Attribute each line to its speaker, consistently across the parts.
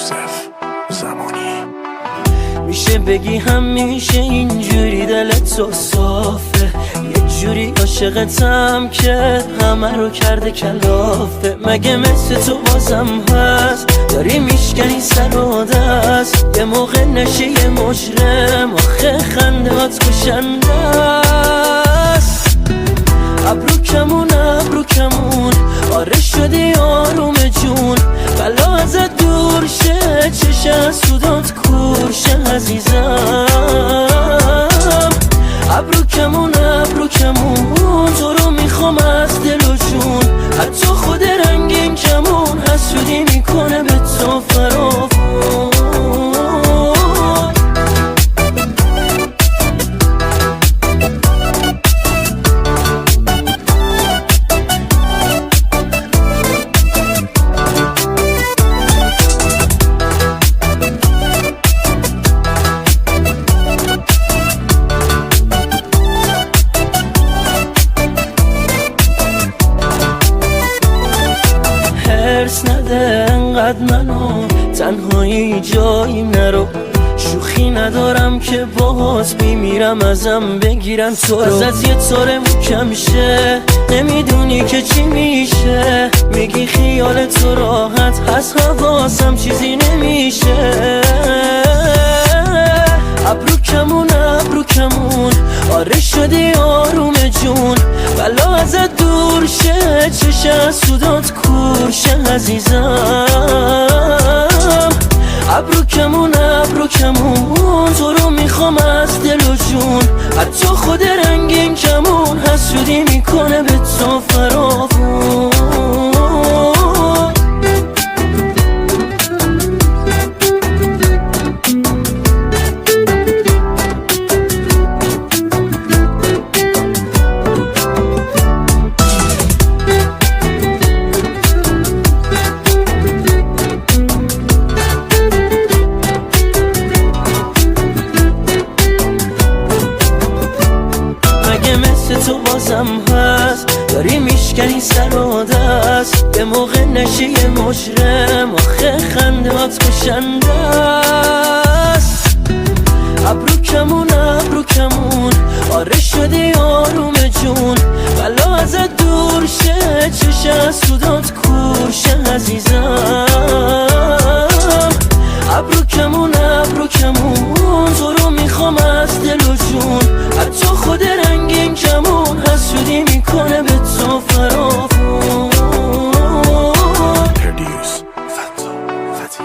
Speaker 1: یوسف زمانی.
Speaker 2: میشه بگی همیشه اینجوری دلت تو صافه، یه جوری عاشقتم که همه رو کرده کلافه. مگه مثل تو بازم هست داری میشکنی سر و دست، یه موقع نشی یه مجرم آخه خندهات کشنده است. ابرو کمون آره شدی آروم جون، بلا ازت دور شه چشه از سودات کور شه عزیزم. ابرو کمون تو رو میخوام از دل و جون، حتی خود رنگین کمون حسودی میکنه به تو فراوون. انقدر منو تنهایی جایی نرو، شوخی ندارم که باز بیمیرم ازم بگیرن تو رو. ازت یه طور کم شه نمیدونی که چی میشه، میگی خیال تو راحت هست حواسم چیزی نمیشه. ابرو کمون آره شدی آروم جون، بلا ازت دور شه چشه از سودات کور شه عزیزم. ابرو کمون تو رو میخوام از دل و جون، حتی خود رنگین کمون حسودی میکنه به تو فراوون. تو بازم هست داری میشکنی سر و دست، یه موقع نشی یه مجرم آخه خندهات کشنده است. ابرو کمون آره شدی آروم جون، بلا ازت دور شه چشه از سودات کور شه عزیزم. ابرو کمون تو رو میخوام از دل و جون، حتی خود رنگین کمون حسودی میکنه به تو فراوون.
Speaker 1: پردیوس فتی.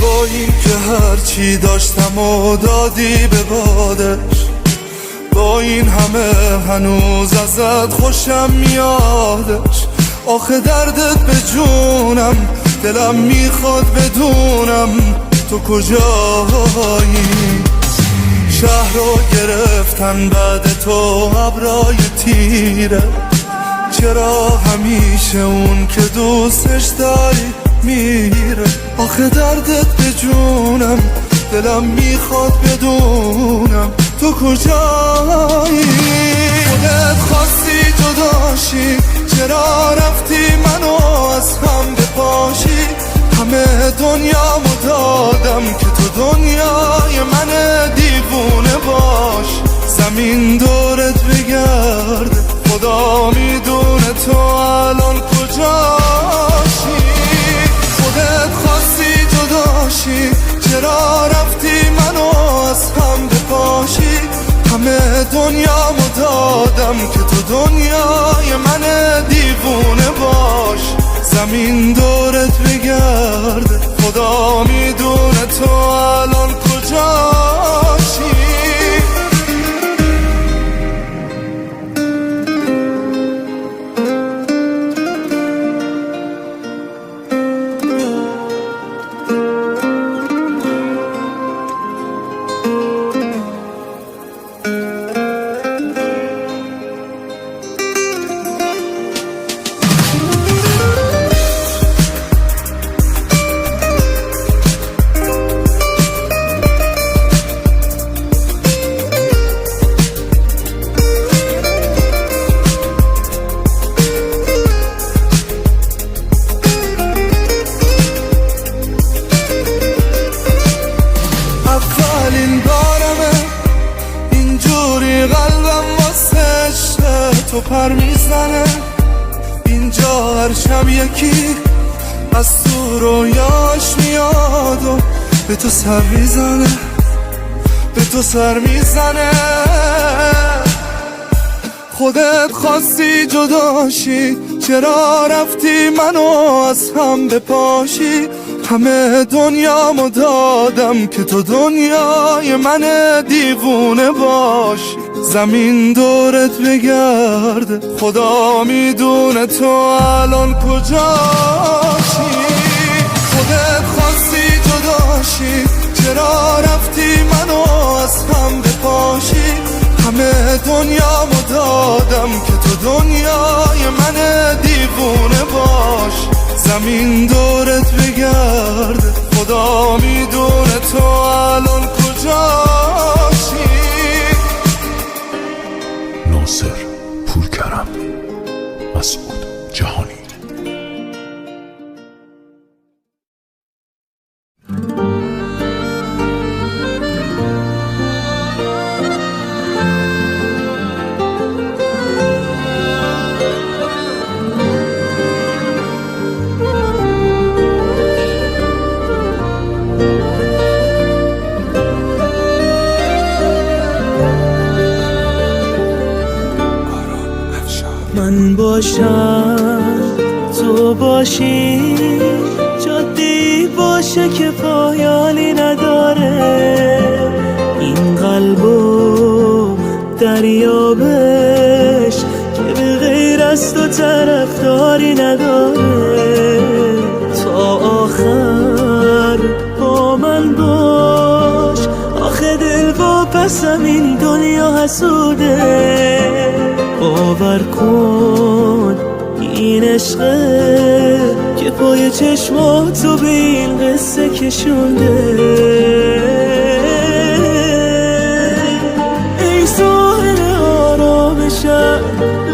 Speaker 3: با این که هرچی داشتم و دادی به بادش، با این همه هنوز ازت خوشم میادش. آخه دردت به جونم، دلم میخواد بدونم تو کجایی. شهر رو گرفتن بعد تو ابرای تیره، چرا همیشه اون که دوستش داری میره. آخه دردت به جونم، دلم میخواد بدونم تو کجایی. خودت خواستی جداشی، چرا رفتی منو از هم بپاشی. همه دنیامو دادم که تو دنیای من دیوونه باش. زمین دورت بگرده، خدا میدونه تو الان کجاشی. خودت خواستی جداشی، چرا رفتی منو از هم بپاشی. همه دنیامو دادم که تو دنیای من دیوونه باش. زمین دورت بگرده، خدا میدونه تو الان کجاشی. تو پر میزنه اینجا، هر شب یکی از تو رویاش میاد و به تو سر میزنه، به تو سر میزنه. خودت خواستی جداشی، چرا رفتی منو از هم بپاشی؟ همه دنیامو دادم که تو دنیای من دیوونه باشی. زمین دورت بگرده، خدا میدونه تو الان کجاشی. خودت خواستی جداشی، چرا رفتی منو از هم بپاشی؟ همه دنیامو دادم که تو دنیای من دیوونه باشی. زمین دورت بگرده، خدا میدونه تو الان کجاشی.
Speaker 1: ناصر پورکرم، مسعود جهانی.
Speaker 2: من باشم تو باشی، جادی باشه که پایانی نداره. این قلبو دریابش که به غیر از تو طرفداری نداره. تا آخر با من باش، آخه دل با پسم این دنیا حسوده. باور کن این عشقه که پای چشماتو به این قصه کشونده. ای ساحل آرامشم،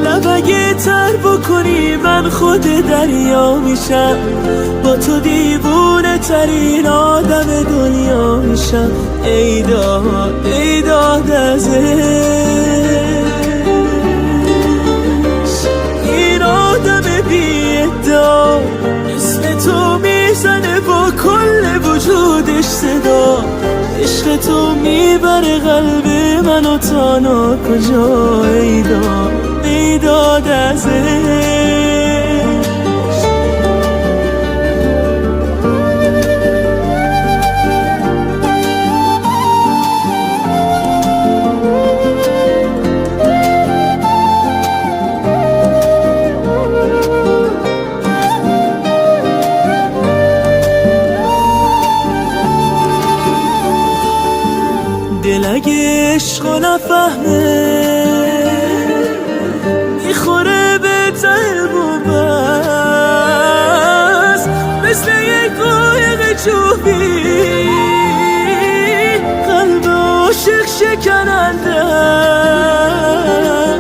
Speaker 2: لب اگه تر بکنی من خود دریا میشم. با تو دیوونه ترین آدم دنیا میشم. ای داد ای داد از اسم تو میزنه با کل وجودش صدا. عشق تو میبره قلب منو تا ناکجا. ای داد از دل اگه عشقو نفهمه میخوره به ته بومبست، مثل یک قایق چوبی قلب عاشق شکننده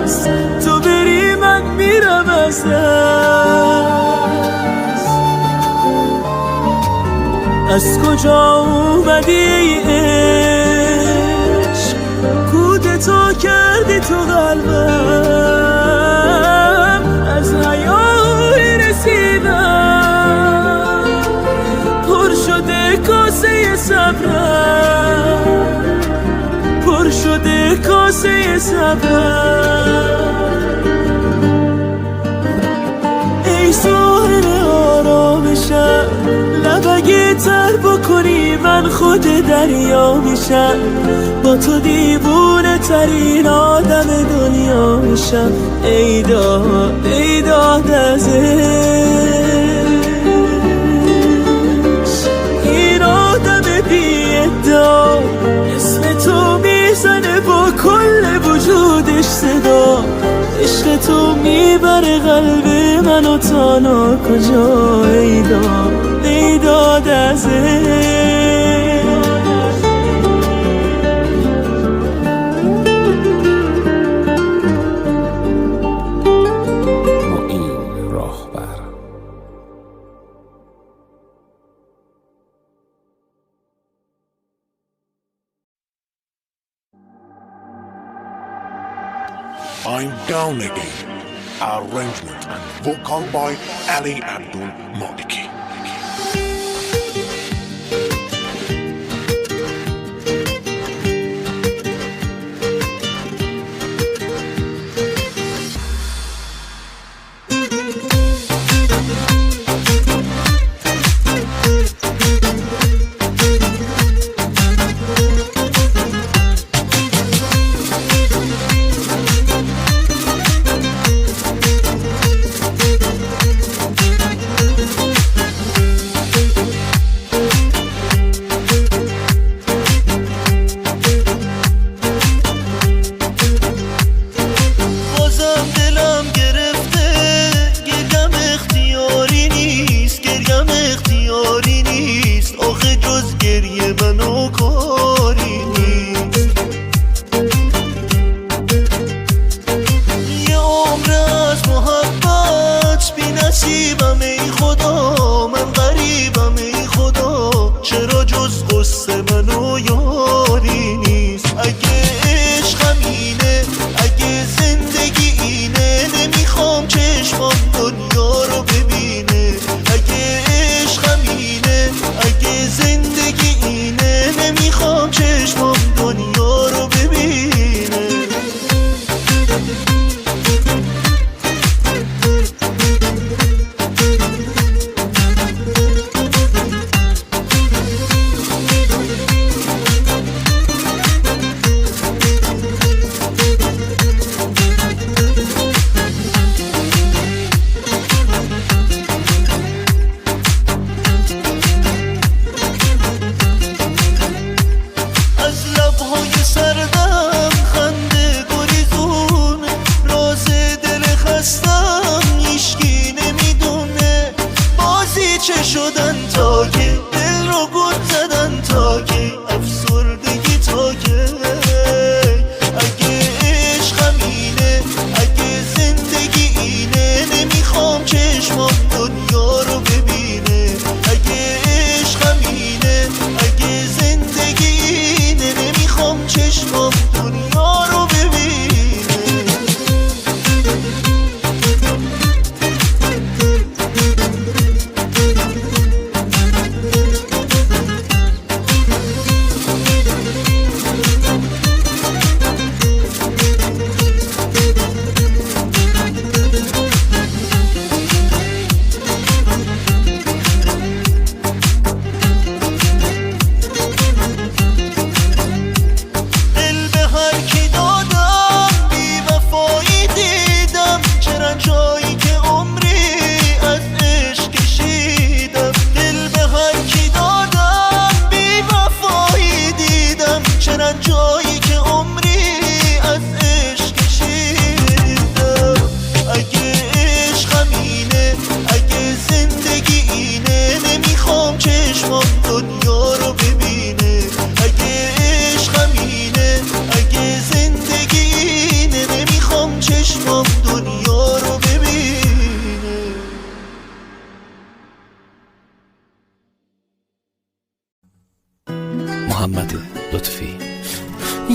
Speaker 2: است. تو بری من میرم از دست. از کجا اومدی ای عشق، کودتا کردی تو قلبم. از حیای رسیدم پر شده کاسه صبرم، پر شده کاسه صبرم. ای ساحل آرامشم، لب اگه تر بکنی من خود دریا میشم. با تو دیوونه ترین آدم دنیا میشم. ای داد از این آدم بی ادعا، اسم تو میزنه با کل وجودش صدا. عشق تو میبره قلب منو تا ناکجا. ای داد از
Speaker 1: معین راهبر. I'm down again. Arrangement and vocal by Ali Abdul Maliki.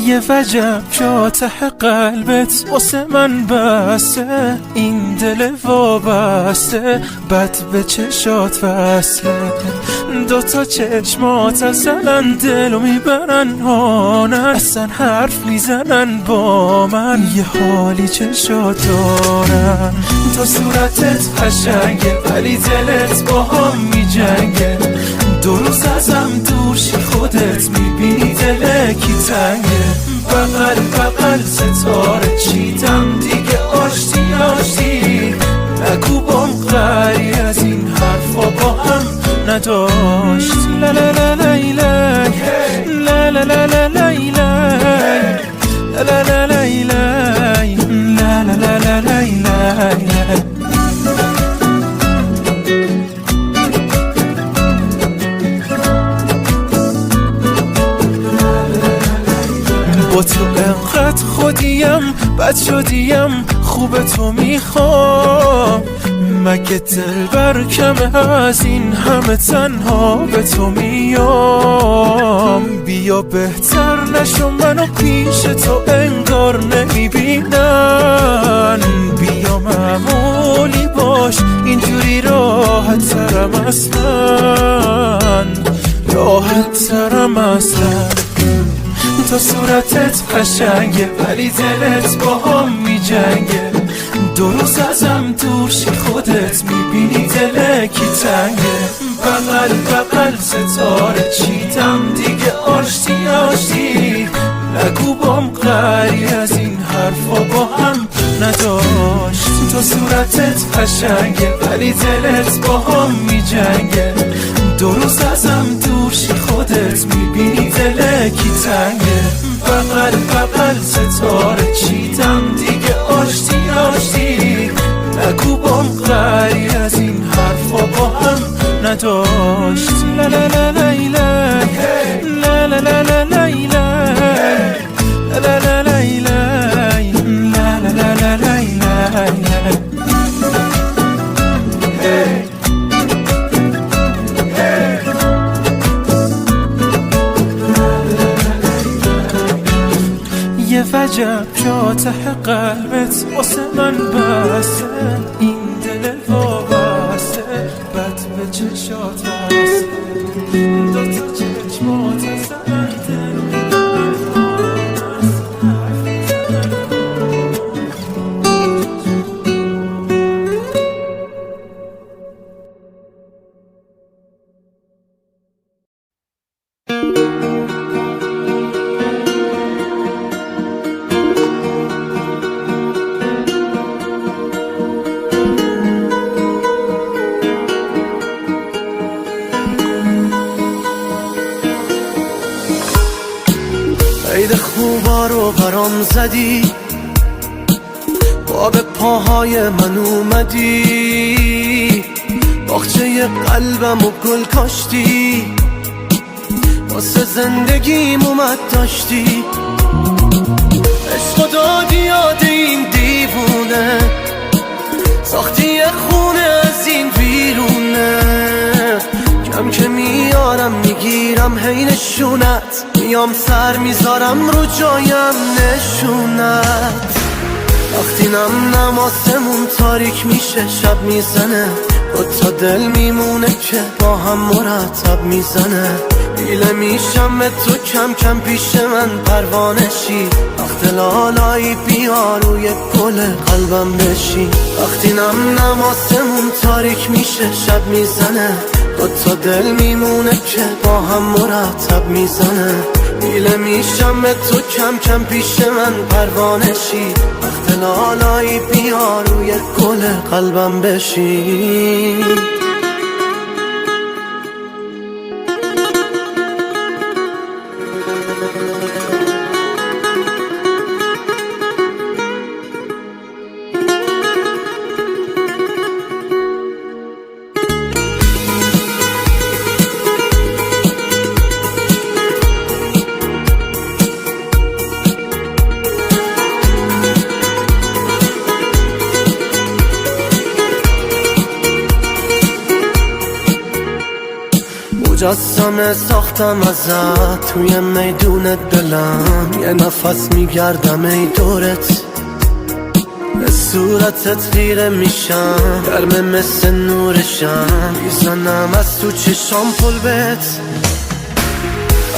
Speaker 4: یه وجب جا ته قلبت واسه من بسته، این دل وابسته بد به چشات وصله، دوتا چشمات اصلا دلو میبرن هانن، اصلا حرف میزنن با من، یه حالی چشات دارن، تو صورتت قشنگه ولی دلت با هم میجنگه، دو روز ازم دور شی خودت میبینی دل کی تنگه، بغل بغل ستاره چیدم دیگه آشتی آشتی، نگو بام غری از این حرفا با هم نداشتی، لا لا لا لا لا لا لا لا لا لا لا لا لا لا لا لا. با تو انقدر خودیم بد شدیم خوب تو میخوام، مگه دلبر کمه از این همه تنها به تو میام؟ بیا بهتر نشو منو پیش تو انگار نمیبینن، بیا معمولی باش اینجوری راحت ترم از من، راحت ترم از من. تو صورتت قشنگه ولی دلت با هم میجنگه، دو روز ازم دور شی خودت میبینی دلکی تنگه. بغل بغل ستاره چیدم دیگه آشتی آشتی، نگو بام قری از این حرفا با هم نداشت. تو صورتت قشنگه ولی دلت با هم میجنگه، دو روز ازم دور شی خودت میبینی دلکی تنگه. بغل بغل ستاره چیدم دیگه آشتی آشتی، نگو بام قری از این حرفا با هم نداشت. لا لا لا لا لا لا لا لا لا لا لا لا لا یه وجب جا ته قلبت واسه من بسته، این دل وابسته بد به چشات بسته، دوتا چشمات زمن دل
Speaker 5: عید خوبا رو برام زدی، با به پاهای من اومدی، باغچه قلبم و گل کاشتی، واسه زندگیم اومد داشتی، عشق دادی یاد این دیوونه، ساختی یه خونه از این ویرونه، کم که میارم میگیرم هی نشونت، میام سر میذارم رو جایم نشونت. وقتی نم آسمون تاریک میشه شب میزنه، دوتا دل میمونه که با هم مرتب میزنه، دیله میشم به تو کم کم پیش من پروانه شی، وقت لالایی بیا روی گل قلبم بشی. وقتی نم آسمون تاریک میشه شب میزنه، دوتا دل میمونه که با هم مرتب میزنه، دیله میشم به تو کم کم پیش من پروانه شی، وقت لالایی بیا روی گل قلبم بشی. مجسمه ساختم ازت توی میدون دلم، یه نفس میگردم ای دورت، به صورتت خیره میشم، گرمه مثل نورشم، میزنم از تو چشام پلبت.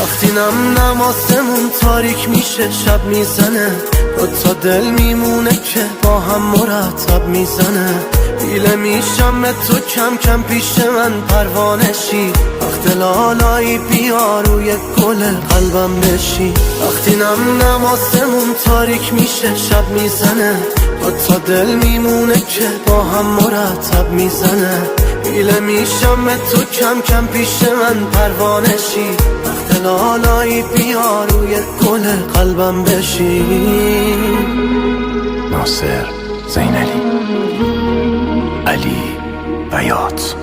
Speaker 5: وقتی نم آسمون تاریک میشه شب میزنه، دوتا دل میمونه که با هم مرتب میزنه، دیله میشم به تو کم کم پیش من پروانه شی، وقت لالایی بیا روی گل قلبم بشی. وقتی نم آسمون تاریک میشه شب میزنه، دوتا دل میمونه که با هم مرتب میزنه، دیله میشم به تو کم کم پیش من پروانه شی، وقت لالایی بیا روی گل قلبم بشی.
Speaker 6: ناصر زینلی، علی بیات.